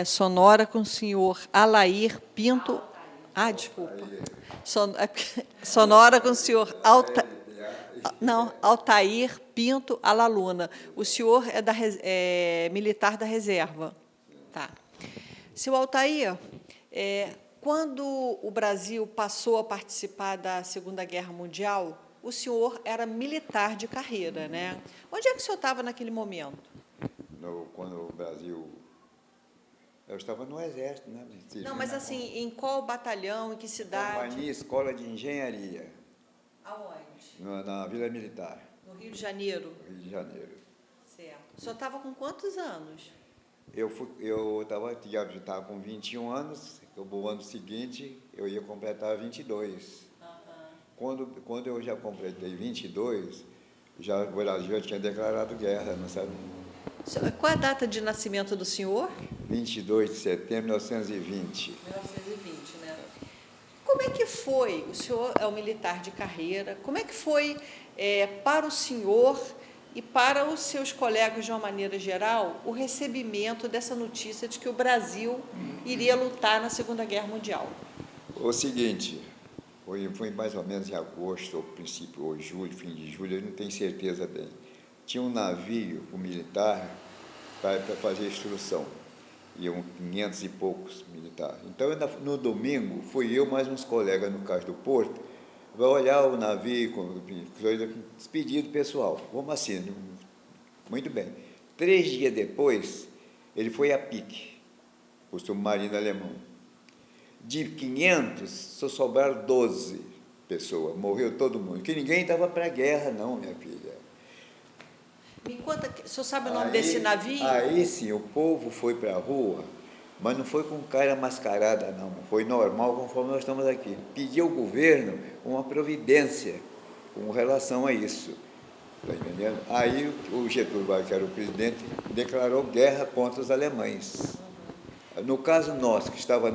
Sonora com o senhor Alair Pinto. Ah, desculpa. Sonora com o senhor Altair Pinto Alaluna. O senhor é militar da reserva. Tá. Seu Altair, quando o Brasil passou a participar da Segunda Guerra Mundial, o senhor era militar de carreira, né? Onde é que o senhor estava naquele momento? Quando o Brasil... Eu estava no Exército, né? Não, mas assim, em qual batalhão, em que cidade? Companhia Escola de Engenharia. Aonde? Na Vila Militar. No Rio de Janeiro? Rio de Janeiro. Certo. O senhor estava com quantos anos? Eu estava com 21 anos, o ano seguinte eu ia completar 22. Quando eu já completei 22, o Brasil já tinha declarado guerra, não sabe? Qual é a data de nascimento do senhor? 22 de setembro de 1920. 1920, né? Como é que foi? O senhor é um militar de carreira. Como é que foi para o senhor e para os seus colegas, de uma maneira geral, o recebimento dessa notícia de que o Brasil iria lutar na Segunda Guerra Mundial? O seguinte, foi mais ou menos em agosto, ou princípio, ou julho, fim de julho, eu não tenho certeza bem. Tinha um navio militar para fazer instrução. Iam 500 e poucos militares. Então, no domingo, fui eu mais uns colegas no Cais do Porto, para olhar o navio, despedido pessoal. Vamos assim, muito bem. 3 dias depois, ele foi a pique, o submarino alemão. De 500, só sobraram 12 pessoas, morreu todo mundo, que ninguém estava para a guerra, não, minha filha. Me conta, o senhor sabe o nome desse navio? Aí sim, o povo foi para a rua, mas não foi com cara mascarada, não. Foi normal, conforme nós estamos aqui. Pediu ao governo uma providência com relação a isso. Está entendendo? Aí o Getúlio Vargas, que era o presidente, declarou guerra contra os alemães. No caso nosso, que estava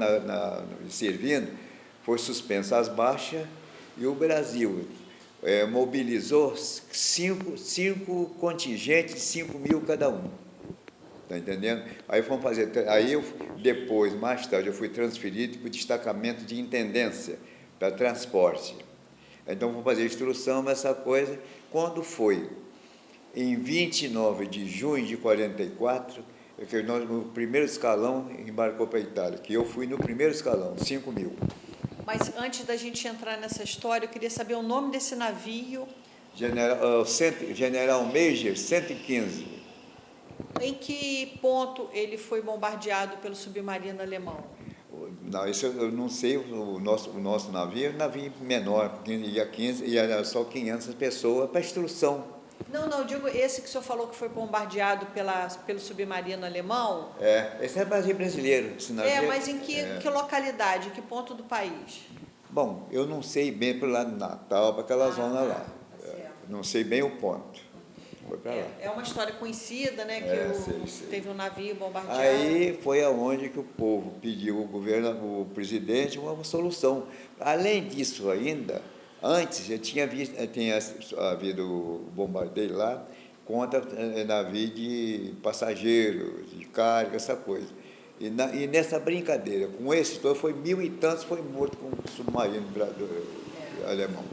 servindo, foi suspensa as baixas e o Brasil mobilizou cinco contingentes de 5 mil cada um. Está entendendo? Aí fomos fazer. Aí depois, mais tarde, eu fui transferido para o destacamento de intendência para transporte. Então fomos fazer instrução, essa coisa. Quando foi em 29 de junho de 44, o primeiro escalão embarcou para a Itália, que eu fui no primeiro escalão, 5 mil. Mas antes da gente entrar nessa história, eu queria saber o nome desse navio. General Major 115. Em que ponto ele foi bombardeado pelo submarino alemão? Não, isso eu não sei. O nosso navio é um navio menor, ia só 500 pessoas para instrução. Não, eu digo esse que o senhor falou que foi bombardeado pelo submarino alemão. Esse é Brasil brasileiro. Mas em que localidade, em que ponto do país? Bom, eu não sei bem para lá do Natal, para aquela zona lá. Não sei bem o ponto. Foi para lá. É uma história conhecida, né? Que teve um navio bombardeado. Aí foi aonde que o povo pediu ao governo, o presidente, uma solução. Além disso ainda, antes eu tinha havido bombardeio lá contra navio de passageiros, de carga, essa coisa. E nessa brincadeira, com esse todo, foi 1000 e tantos, foi morto com um submarino alemão.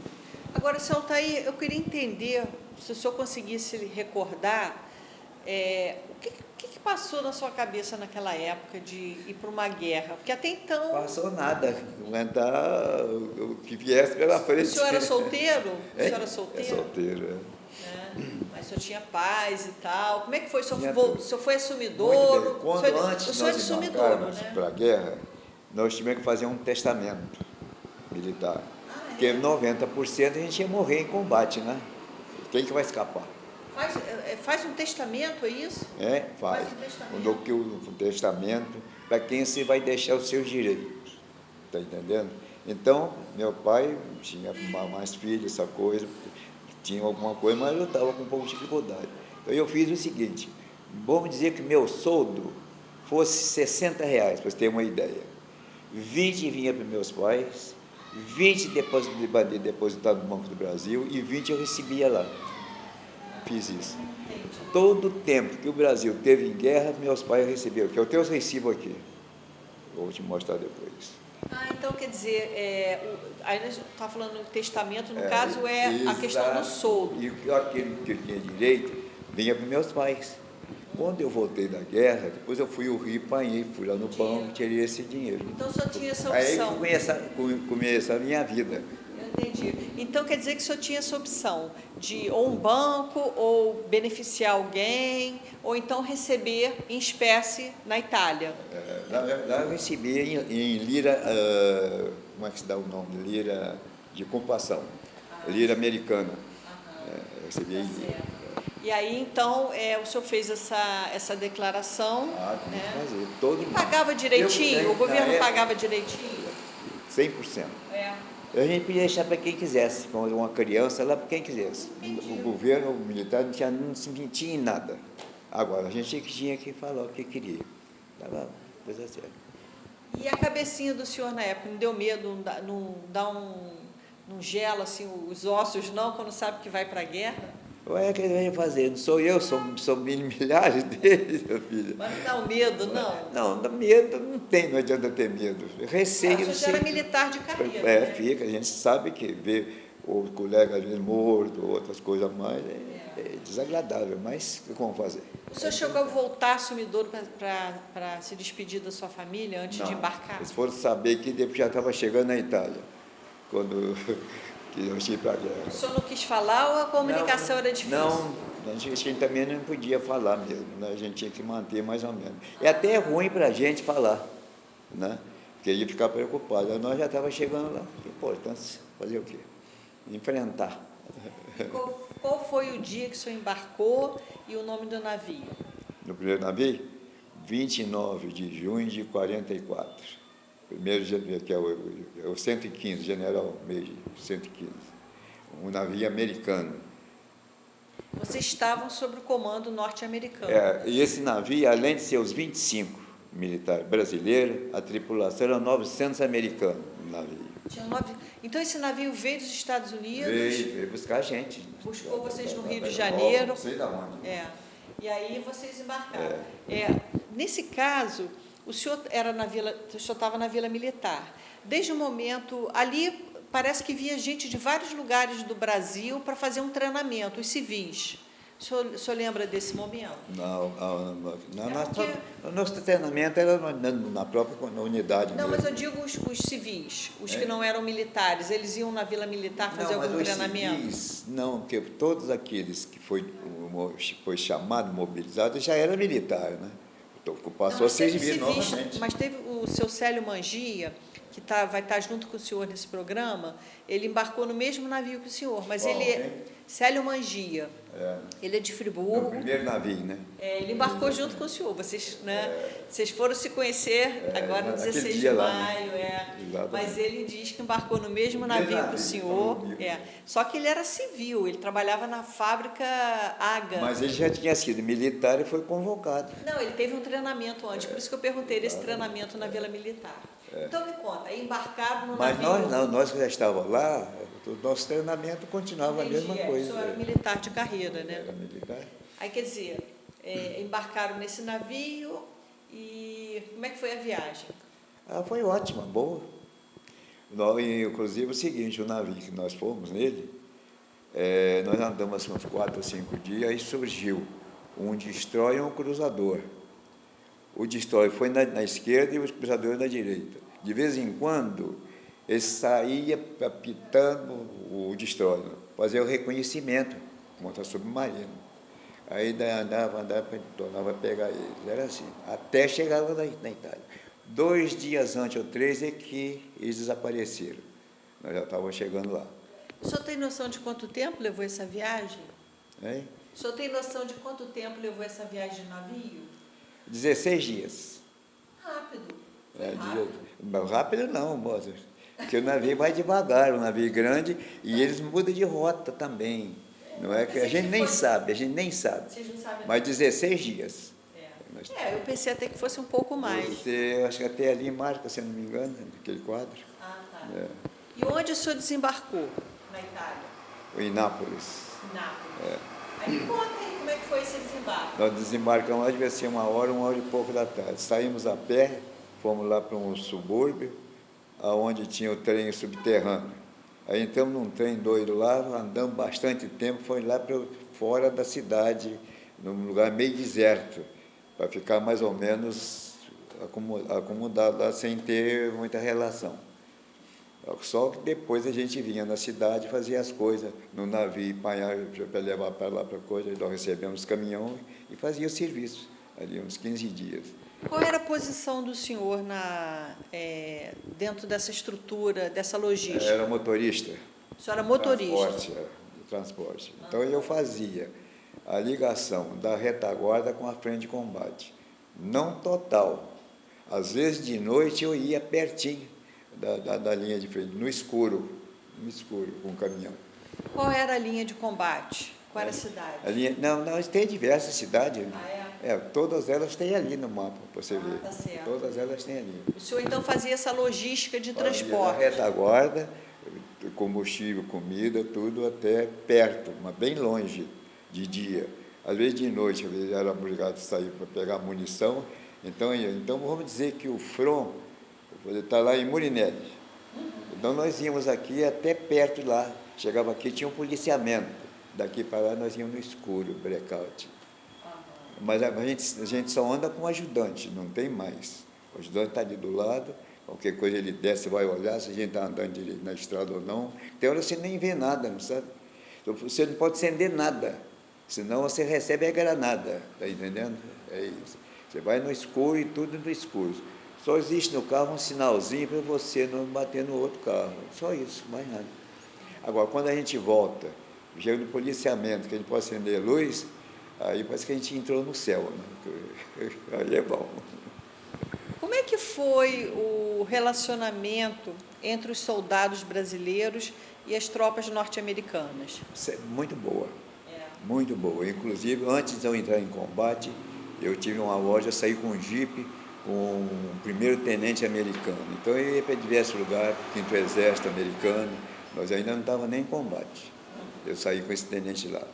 Agora, senhor Altair, eu queria entender, se o senhor conseguisse recordar, o que passou na sua cabeça naquela época de ir para uma guerra? Porque até então... Passou nada, aguentar o que viesse pela frente. O senhor era solteiro? O senhor era solteiro? Solteiro, Mas o senhor tinha paz e tal. Como é que foi? O senhor foi assumidouro? Antes nós embarcarmos para a guerra, nós tivemos que fazer um testamento militar. Porque 90% a gente ia morrer em combate, né? Quem que vai escapar? Faz um testamento, é isso? Faz um testamento para quem você vai deixar os seus direitos. Está entendendo? Então, meu pai tinha mais filhos, essa coisa, tinha alguma coisa, mas eu estava com um pouco de dificuldade. Então, eu fiz o seguinte, vamos dizer que meu soldo fosse R$60, para você ter uma ideia. 20 vinha para meus pais, 20 depositado no Banco do Brasil e 20 eu recebia lá. fiz isso. Entendi. Todo o tempo que o Brasil teve em guerra, meus pais receberam, que eu tenho os recibos aqui. Vou te mostrar depois. Então quer dizer, aí nós está falando do testamento, no caso é a questão do Exato. soldo. E aquele que eu tinha direito vinha para meus pais. Quando eu voltei da guerra, depois eu fui ao Rio, apanhei, fui lá no banco, tirei esse dinheiro. Então só tinha essa Aí opção. que começa a minha vida. Eu entendi. Então quer dizer que só tinha essa opção de ou um banco, ou beneficiar alguém, ou então receber em espécie na Itália. Lá eu recebi em lira, como é que se dá o nome? Lira de compassão, lira americana. Eu recebi em lira. E aí, então, o senhor fez essa declaração. Tem que né? fazer. Todo E mundo. pagava direitinho? Eu, O governo na época, pagava direitinho? 100%. A gente podia deixar para quem quisesse, como uma criança, lá para quem quisesse. O governo, o militar, não se mentia em nada. Agora, a gente tinha que falar o que queria. Estava coisa certa. E a cabecinha do senhor na época, não deu medo, não gela assim, os ossos não, quando sabe que vai para a guerra? Ué, o que ele vai fazer? Não sou eu, são milhares deles, meu filho. Mas não dá um medo, não? Não, medo não tem, não adianta ter medo. Receio, O senhor já era militar de carreira, né? Fica, a gente sabe que ver o colega às vezes morto, outras coisas mais, é desagradável, mas o que vamos fazer? O senhor chegou a voltar a Sumidouro para se despedir da sua família antes de embarcar? Eles foram saber que depois já estava chegando na Itália, quando que eu fui para a guerra. O senhor não quis falar ou a comunicação era difícil? Não, a gente também não podia falar mesmo, né? A gente tinha que manter mais ou menos. É até ruim para a gente falar, né? Porque ia ficar preocupado. Nós já estávamos chegando lá. Importância, fazer o quê? Enfrentar. Qual foi o dia que o senhor embarcou e o nome do navio? No primeiro navio, 29 de junho de 44. Primeiro, que é o 115, General Meiji, 115. Um navio americano. Vocês estavam sob o comando norte-americano. E esse navio, além de ser os 25 militares brasileiros, a tripulação era 900 americanos no navio. Então, esse navio veio dos Estados Unidos? Veio buscar a gente. Buscou vocês no Rio de Janeiro. Não sei de onde. E aí vocês embarcaram. Nesse caso, o senhor estava na Vila Militar. Desde o momento, ali parece que vinha gente de vários lugares do Brasil para fazer um treinamento, os civis. O senhor lembra desse momento? Não, nosso treinamento era na própria unidade. Não, mesmo. mas eu digo os civis, os que não eram militares, eles iam na Vila Militar fazer algum treinamento? Civis, não, porque todos aqueles que foi chamado, mobilizado, já era militar, né? Então, passou a ser civil novamente. Mas teve o seu Célio Mangia, que vai estar junto com o senhor nesse programa, ele embarcou no mesmo navio que o senhor, mas Célio Mangia, ele é de Friburgo. No primeiro navio, né? Ele embarcou junto com o senhor, vocês foram se conhecer agora no 16 de maio, mas ele diz que embarcou no mesmo navio que o senhor, só que ele era civil, ele trabalhava na fábrica AGA. Mas ele já tinha sido militar e foi convocado. Não, ele teve um treinamento antes, por isso que eu perguntei desse treinamento na Vila Militar. Então me conta, aí embarcaram no navio... Mas nós que já estávamos lá, o nosso treinamento continuava a mesma coisa. O senhor era militar de carreira, né? Era militar. Aí, quer dizer, embarcaram nesse navio e como é que foi a viagem? Foi ótima, boa. Inclusive, o seguinte, o navio que nós fomos nele, nós andamos uns 4 ou 5 dias, aí surgiu um destroyer e um cruzador. O destroyer foi na esquerda e o cruzador na direita. De vez em quando, ele saía apitando o destroyer, fazia o reconhecimento, montar submarino. Aí andava, tornava a pegar eles. Era assim, até chegar lá na Itália. 2 dias antes ou 3 é que eles desapareceram. Nós já estávamos chegando lá. O senhor tem noção de quanto tempo levou essa viagem? Hein? O senhor tem noção de quanto tempo levou essa viagem de navio? 16 dias. Rápido. Rápido não, moça. Porque o navio vai devagar, o navio grande, e eles mudam de rota também. Não é que a gente nem sabe. Vocês não sabem. Mas 16 dias. Eu pensei até que fosse um pouco mais. Eu acho que até ali marca, se não me engano, naquele quadro. Tá. E onde o senhor desembarcou na Itália? Em Nápoles. Nápoles. Conta aí como é que foi esse desembarque. Nós desembarcamos lá, devia ser 1 hora e pouco da tarde. Saímos a pé, fomos lá para um subúrbio, onde tinha o trem subterrâneo. Aí entramos num trem doido lá, andamos bastante tempo, foi lá para fora da cidade, num lugar meio deserto, para ficar mais ou menos acomodado lá, sem ter muita relação. Só que depois a gente vinha na cidade, fazia as coisas no navio, apanhar para levar para lá para coisa, nós recebemos caminhão e fazia o serviço, ali uns 15 dias. Qual era a posição do senhor dentro dessa estrutura, dessa logística? Era motorista. O senhor era motorista? Transporte. Então, eu fazia a ligação da retaguarda com a frente de combate. Não total. Às vezes, de noite, eu ia pertinho da linha de frente, no escuro, com o caminhão. Qual era a linha de combate? Qual era a cidade? Não, tem diversas cidades. Ah, todas elas têm ali no mapa, para você ver. Tá certo. Todas elas têm ali. O senhor, então, fazia essa logística de transporte? A retaguarda, combustível, comida, tudo até perto, mas bem longe, de dia. Às vezes de noite, às vezes era obrigado a sair para pegar munição. Então, vamos dizer que o front está lá em Murinelli. Então, nós íamos aqui até perto lá. Chegava aqui, tinha um policiamento. Daqui para lá, nós íamos no escuro, blackout. Mas a gente só anda com o ajudante, não tem mais. O ajudante está ali do lado, qualquer coisa ele desce, vai olhar se a gente está andando direito na estrada ou não. Tem hora que você nem vê nada, não sabe? Você não pode acender nada, senão você recebe a granada, está entendendo? É isso. Você vai no escuro e tudo no escuro. Só existe no carro um sinalzinho para você não bater no outro carro. Só isso, mais nada. Agora, quando a gente volta, chega no policiamento, que a gente pode acender a luz, aí parece que a gente entrou no céu, né? Aí é bom. Como é que foi o relacionamento entre os soldados brasileiros e as tropas norte-americanas? Muito boa, muito boa. Inclusive, antes de eu entrar em combate, eu tive uma loja, saí com um jipe, com um primeiro-tenente americano. Então, eu ia para diversos lugares, quinto exército americano, mas ainda não estava nem em combate. Eu saí com esse tenente lá.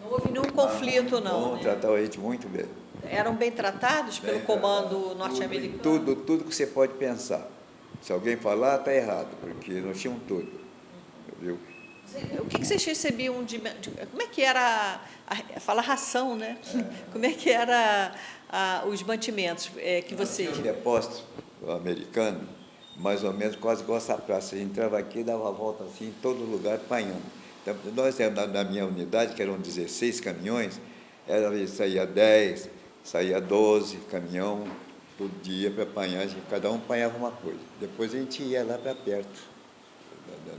Não houve nenhum conflito, não, né? Tratava a gente muito bem. Eram bem tratados pelo comando norte-americano? Tudo que você pode pensar. Se alguém falar, está errado, porque nós tínhamos tudo. Viu? O que vocês recebiam como é que era, fala ração, né? Como é que era os mantimentos que vocês... Tinha um depósito americano, mais ou menos quase igual essa praça. A gente entrava aqui e dava a volta assim, em todo lugar, apanhando. Então, nós, na minha unidade, que eram 16 caminhões, saía 10, saía 12 caminhão, todo dia para apanhar, cada um apanhava uma coisa. Depois a gente ia lá para perto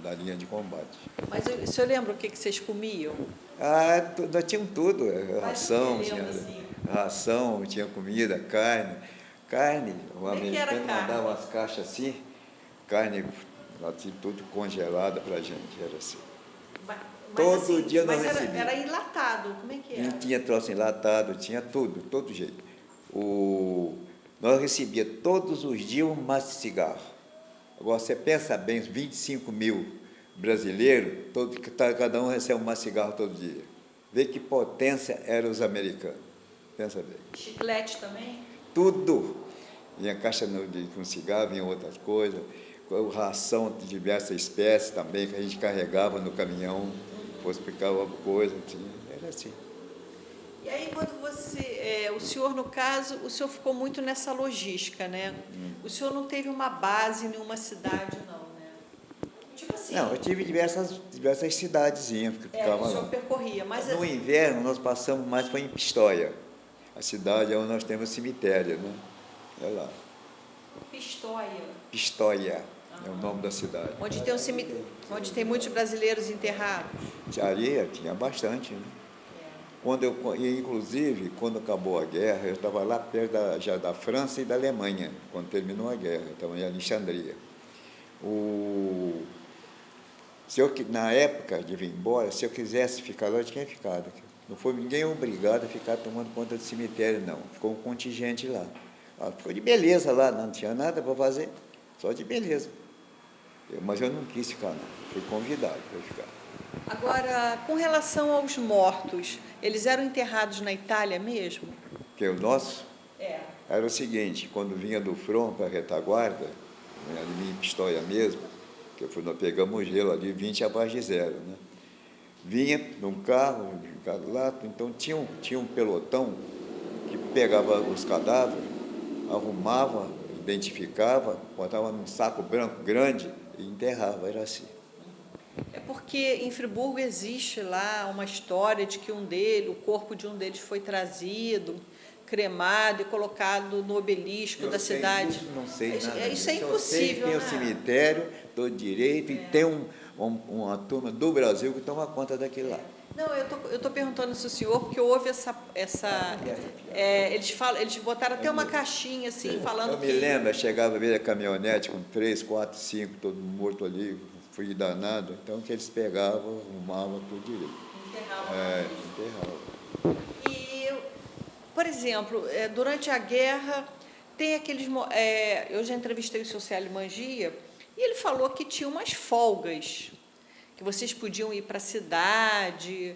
da linha de combate. Mas o senhor lembra o que vocês comiam? Nós tínhamos tudo, ração, Ração, tinha comida, carne. Carne, o americano mandava umas caixas assim, carne, tudo congelada para a gente, era assim. Todo dia nós recebíamos. Era enlatado, como é que era? Tinha troço enlatado, tinha tudo, todo jeito. Nós recebíamos todos os dias um maço de cigarro. Agora, você pensa bem, 25 mil brasileiros, cada um recebe um maço de cigarro todo dia. Vê que potência eram os americanos. Pensa bem. Chiclete também? Tudo. Vinha caixa com cigarro, vinha outras coisas. Ração de diversas espécies também, que a gente carregava no caminhão. Depois picava coisa, era assim. E aí, quando o senhor, no caso, o senhor ficou muito nessa logística, né? O senhor não teve uma base em nenhuma cidade, não, né? Tipo assim... Não, eu tive diversas cidadezinhas que ficavam lá. O senhor percorria, mas... No inverno, nós passamos mais, foi em Pistoia, a cidade onde nós temos cemitério, né? É lá. Pistoia. É o nome da cidade. Onde tem muitos brasileiros enterrados? Tinha bastante, né? Inclusive, quando acabou a guerra, eu estava lá perto já da França e da Alemanha, quando terminou a guerra, eu estava em Alexandria. Na época de vir embora, se eu quisesse ficar lá, eu tinha ficado. Não foi ninguém obrigado a ficar tomando conta do cemitério, não. Ficou um contingente lá. Ficou de beleza lá, não tinha nada para fazer, só de beleza. Mas eu não quis ficar, não. Fui convidado para ficar. Agora, com relação aos mortos, eles eram enterrados na Itália mesmo? Porque o nosso É. era o seguinte, quando vinha do front para a retaguarda, ali em Pistoia mesmo, que nós pegamos gelo ali, 20 abaixo de zero, né? Vinha num carro lá, então tinha um pelotão que pegava os cadáveres, arrumava, identificava, botava num saco branco grande e enterrava, era assim. É porque em Friburgo existe lá uma história de que o corpo de um deles foi trazido, cremado e colocado no obelisco da cidade. Disso, não sei nada. Isso é Eu impossível, sei que tem né? o cemitério do direito e tem uma turma do Brasil que toma conta daquilo lá. Não, eu tô perguntando se o senhor, porque houve eles botaram até uma caixinha assim, falando eu que... me lembro, chegava a ver a caminhonete com 3, 4, 5, todo morto ali, fui danado, então que eles pegavam, arrumavam tudo direito. Enterravam. Enterravam. E, por exemplo, durante a guerra, tem aqueles... eu já entrevistei o seu Célio Mangia, e ele falou que tinha umas folgas, que vocês podiam ir para a cidade,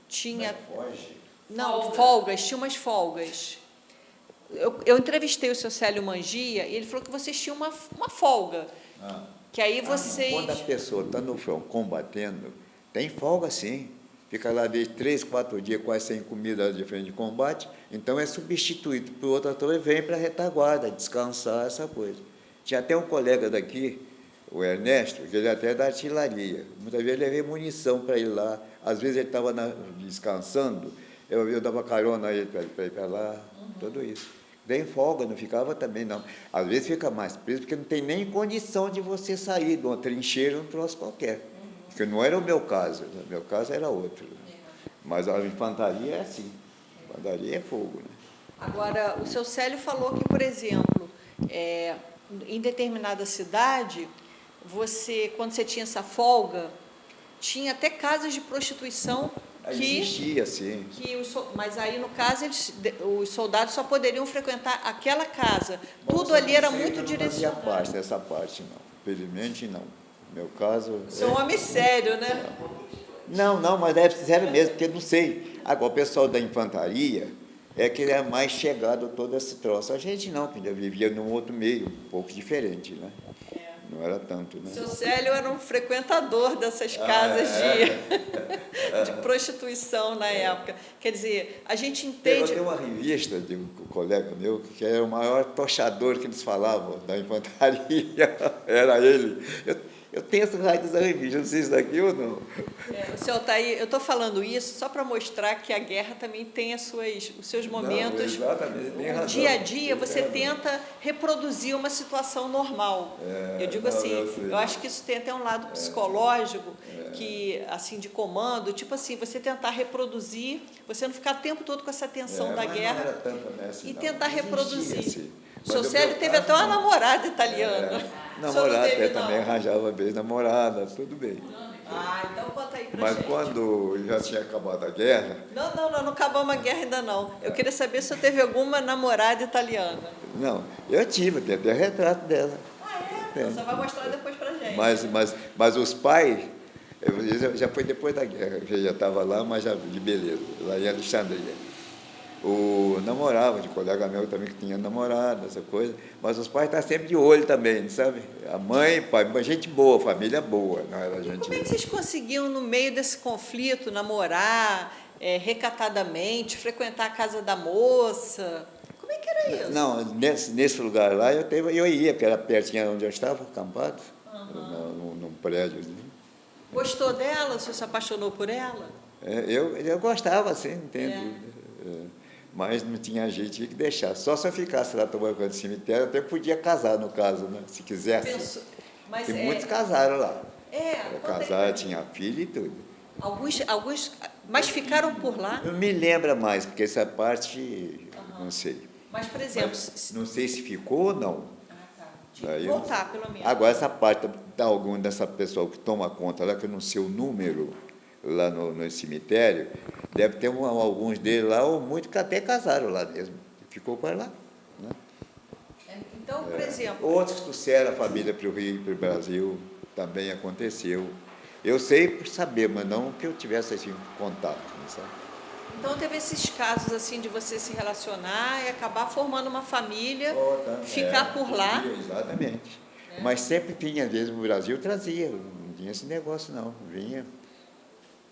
tinha... Foge. Não, folgas, tinha umas folgas. Eu entrevistei o seu Célio Mangia e ele falou que vocês tinham uma folga. Que aí vocês... Quando a pessoa está no front combatendo, tem folga sim. Fica lá de 3, 4 dias quase sem comida de frente de combate, então é substituído por outro ator e vem para a retaguarda, descansar, essa coisa. Tinha até um colega daqui, o Ernesto, que ele até é da artilharia. Muitas vezes eu levei munição para ir lá, às vezes ele estava descansando, eu dava carona a ele para ir para lá, tudo isso. Tem folga, não ficava também, não. Às vezes fica mais preso, porque não tem nem condição de você sair de uma trincheira, um troço qualquer. Porque não era o meu caso, o meu caso era outro. Mas a infantaria é assim, a infantaria é fogo. Né? Agora, o seu Célio falou que, por exemplo, em determinada cidade, quando você tinha essa folga, tinha até casas de prostituição que... Existia, sim. Mas aí, no caso, os soldados só poderiam frequentar aquela casa. Tudo ali era muito direcionado. Não fazia parte dessa parte, não. Felizmente, não. No meu caso... Você é um homem sério, né? Não, mas é sério mesmo, porque não sei. Agora, o pessoal da infantaria é que é mais chegado todo esse troço. A gente não, que ainda vivia num outro meio, um pouco diferente, né? Não era tanto, né? O seu Célio era um frequentador dessas casas de prostituição na época. Quer dizer, a gente entende... Tem uma revista de um colega meu, que era o maior tochador que eles falavam da infantaria, era ele. Eu tenho essa raiz dessa revista, não sei se daqui ou não. Seu Altair, eu estou falando isso só para mostrar que a guerra também tem os seus momentos. Não, exatamente, tem razão. No dia a dia, você tenta reproduzir uma situação normal. Eu digo assim, eu acho que isso tem até um lado psicológico, que, assim, de comando, tipo assim, você tentar reproduzir, você não ficar o tempo todo com essa tensão da guerra não era tanto, né, assim, e não. tentar reproduzir. Assim. O seu Célio teve até uma namorada italiana. Namorada, até também arranjava vez namorada, tudo bem. Então conta aí pra Mas gente. quando já tinha acabado a guerra... Não acabamos a guerra ainda não. Eu queria saber se você teve alguma namorada italiana. Não, eu tive, tem até retrato dela. Então você vai mostrar depois pra gente. Mas os pais, já foi depois da guerra, que eu já estava lá, mas já de beleza, lá em Alexandria. Namorava de colega meu também que tinha namorada, essa coisa, mas os pais estavam sempre de olho também, sabe? A mãe, pai, gente boa, família boa, não era gente... Como é que vocês conseguiam, no meio desse conflito, namorar recatadamente, frequentar a casa da moça? Como é que era isso? Não, nesse lugar lá eu ia, porque era pertinho onde eu estava, acampado, num prédio. Gostou dela? Você se apaixonou por ela? Eu gostava, assim, não tem dúvida. Mas não tinha jeito, tinha que deixar. Só se eu ficasse lá tomando conta do cemitério, até podia casar, no caso, né? Se quisesse. E muitos casaram lá. Casaram, tinha filho e tudo. Alguns, mas ficaram por lá? Não me lembra mais, porque essa parte, não sei. Mas, por exemplo... Não sei se ficou ou não. Tinha que voltar, pelo menos. Agora, essa parte, algum dessa pessoa que toma conta lá, que eu não sei o número, lá no cemitério, deve ter alguns deles lá, ou muitos que até casaram lá mesmo. Ficou para lá. Né? Então, por exemplo... Outros trouxeram a família para o Rio, para o Brasil, também aconteceu. Eu sei por saber, mas não que eu tivesse assim, contato, sabe? Então, teve esses casos assim de você se relacionar e acabar formando uma família, ficar por lá. Exatamente. Mas sempre vinha, às vezes, no Brasil, trazia, não tinha esse negócio, não. Vinha.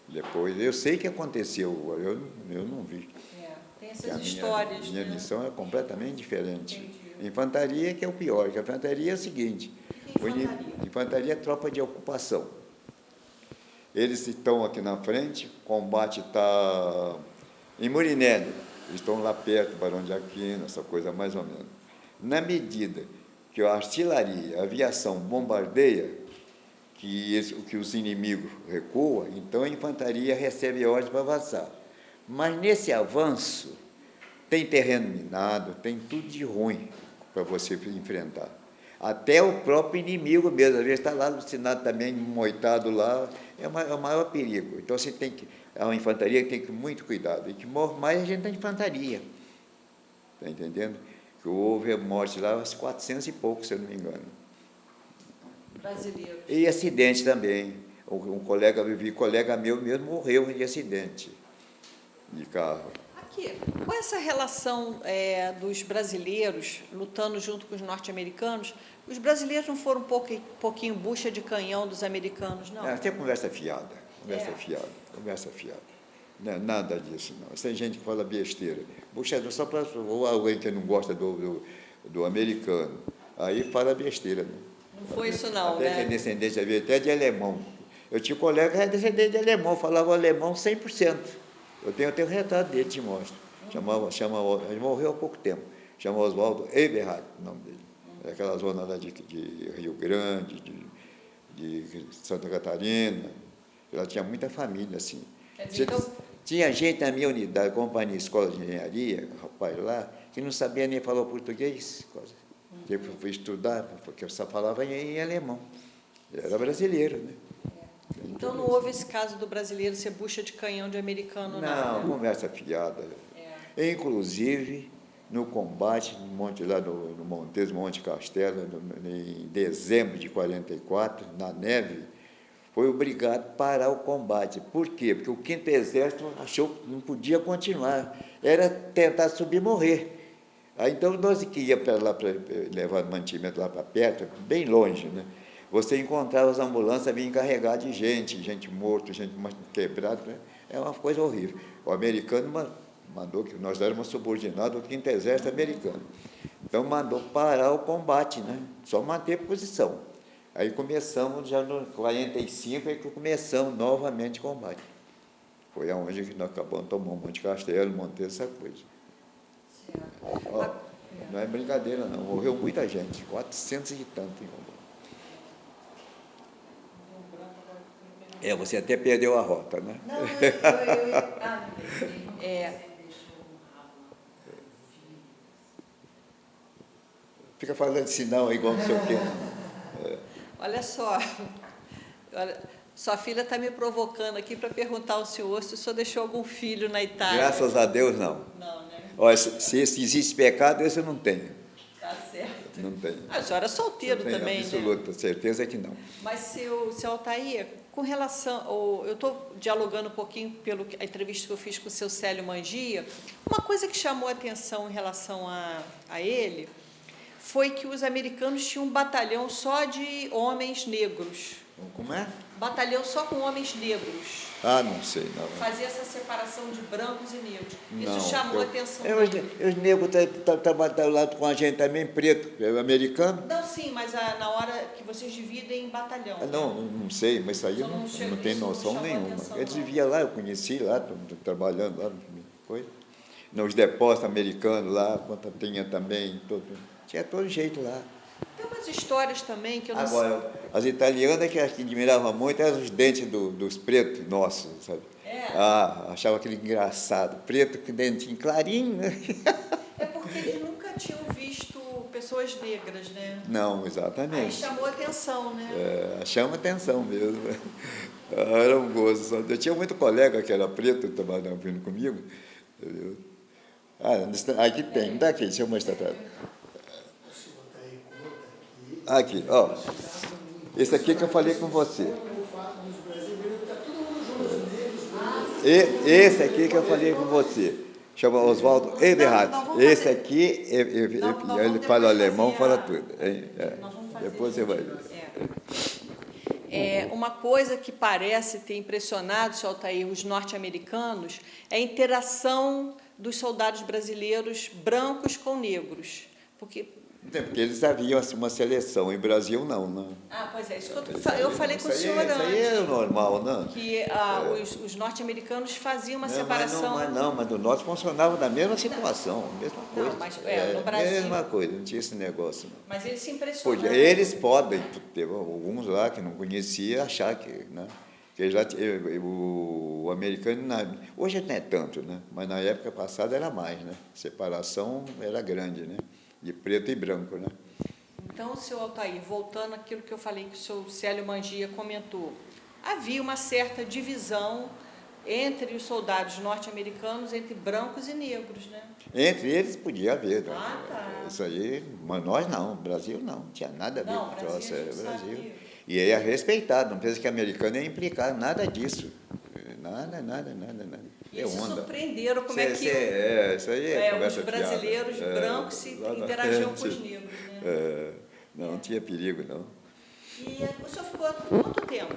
Depois, eu sei que aconteceu, eu não vi. Tem essas histórias. Minha missão é completamente diferente. Entendi. Infantaria que é o pior, que a infantaria é o seguinte: infantaria é tropa de ocupação. Eles estão aqui na frente, o combate está em Murinelli, eles estão lá perto, Barão de Aquino, essa coisa mais ou menos. Na medida que a artilharia, a aviação bombardeia, que os inimigos recuam, então a infantaria recebe ordem para avançar. Mas nesse avanço, tem terreno minado, tem tudo de ruim para você enfrentar. Até o próprio inimigo mesmo, às vezes está lá alucinado também, moitado lá, é o maior perigo. Então, você tem que, a infantaria tem que ter muito cuidado. E que morre mais a gente da infantaria. Está entendendo? Que houve morte lá, uns 400 e poucos, se eu não me engano. Brasileiros. E acidente também. Um colega meu mesmo morreu de acidente de carro. Aqui, com essa relação dos brasileiros lutando junto com os norte-americanos, os brasileiros não foram um pouquinho bucha de canhão dos americanos, não? Tem conversa fiada, conversa fiada. Não é nada disso, não. Tem gente que fala besteira. Bucha, só para alguém que não gosta do americano, aí fala besteira, né? Não foi isso não, até né? Que é descendente, até de alemão. Eu tinha um colega que era descendente de alemão, falava alemão 100%. Eu tenho retrato dele, te mostro. Ele morreu há pouco tempo. Chama Oswaldo Eberhard, o nome dele. É aquela zona lá de Rio Grande, de Santa Catarina. Ela tinha muita família, assim. Tinha gente na minha unidade, companhia escola de engenharia, rapaz lá, que não sabia nem falar português. Eu fui estudar, porque eu só falava em alemão. Ele era brasileiro, né? Então não houve esse caso do brasileiro ser bucha de canhão de americano, não? Não, conversa fiada. Inclusive, no combate, no Monte Castelo, em dezembro de 44, na neve, foi obrigado a parar o combate. Por quê? Porque o 5º Exército achou que não podia continuar. Era tentar subir e morrer. Aí, então, nós que ia para lá para levar mantimento lá para perto, bem longe, né? Você encontrava as ambulâncias vinham carregar de gente morta, gente quebrada, né? É uma coisa horrível. O americano mandou, que nós éramos subordinados ao 5º Exército americano. Então, mandou parar o combate, né? Só manter posição. Aí começamos, já no 45, aí começamos novamente o combate. Foi aonde que nós acabamos tomando Monte Castelo, montei essa coisa. Ó, não é brincadeira, não. Morreu muita gente, 400 e tanto em combate. Você até perdeu a rota, né? Não, Fica falando sinal igual não sei o quê. Olha só, sua filha está me provocando aqui para perguntar ao senhor se o senhor deixou algum filho na Itália. Graças a Deus, não. Não, né? Olha, se existe pecado, esse eu não tenho. Tá certo. Não tenho. A senhora é solteiro também, absoluta, né? certeza que não. Mas, seu Altair, com relação... eu estou dialogando um pouquinho pela entrevista que eu fiz com o seu Célio Mangia. Uma coisa que chamou a atenção em relação a ele foi que os americanos tinham um batalhão só de homens negros. Como é? Batalhão só com homens negros. Ah, não sei, não. Fazia essa separação de brancos e negros. Não, Isso chamou a atenção. Os negros trabalham lá com a gente também, preto, americano. Não, sim, mas na hora que vocês dividem em batalhão. Não sei, mas isso aí eu não tenho noção nenhuma. Eles viviam lá, eu conheci lá, trabalhando lá, coisa. Nos depósitos americanos lá, tinha também, tinha todo jeito lá. Tem umas histórias também que eu não sei. Agora, as italianas que admiravam muito eram os dentes dos pretos nossos, sabe? Achava aquele engraçado. Preto com dentinho clarinho, né? É porque eles nunca tinham visto pessoas negras, né? Não, exatamente. Aí chamou atenção, né? Chama atenção mesmo. Era um gozo. Eu tinha muito colega que era preto, trabalhando vindo comigo. Aqui tem, daqui, deixa eu mostrar para ela. Aqui, ó. Esse aqui que eu falei com você. Esse aqui que eu falei com você. Chama Oswaldo Eberhard. Esse aqui, ele fala alemão, fala tudo. Depois você vai ver. Uma coisa que parece ter impressionado, senhor Altair, os norte-americanos, é a interação dos soldados brasileiros brancos com negros. Porque eles haviam assim, uma seleção, em Brasil não, né? Pois é, isso que eu falei com o senhor antes. Isso aí é normal, não? Que os norte-americanos faziam uma separação. Mas no norte funcionava na mesma situação, mesma coisa. Não, mas no Brasil. Mesma coisa, não tinha esse negócio. Não. Mas eles se impressionaram. Eles podem, teve alguns lá que não conhecia, achar que, né? Que já, o americano, hoje não é tanto, né? Mas na época passada era mais, né? A separação era grande, né? De preto e branco, né? Então, senhor Altair, voltando àquilo que eu falei que o senhor Célio Mangia comentou, havia uma certa divisão entre os soldados norte-americanos, entre brancos e negros, né? Entre eles podia haver. Né? Tá. Isso aí, mas nós não, Brasil não tinha nada a ver com o troço, era Brasil. Sabia. E é respeitado, não pensa que americano é implicar, nada disso. Nada. E eles se surpreenderam como é que isso aí é os brasileiros brancos se interagiam com os negros. Né? Não tinha perigo, não. E o senhor ficou quanto tempo?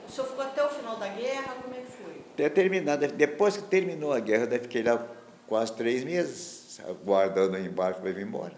O senhor ficou até o final da guerra? Como é que foi? Até terminar, depois que terminou a guerra, eu fiquei lá quase 3 meses, aguardando o embarque para vir embora.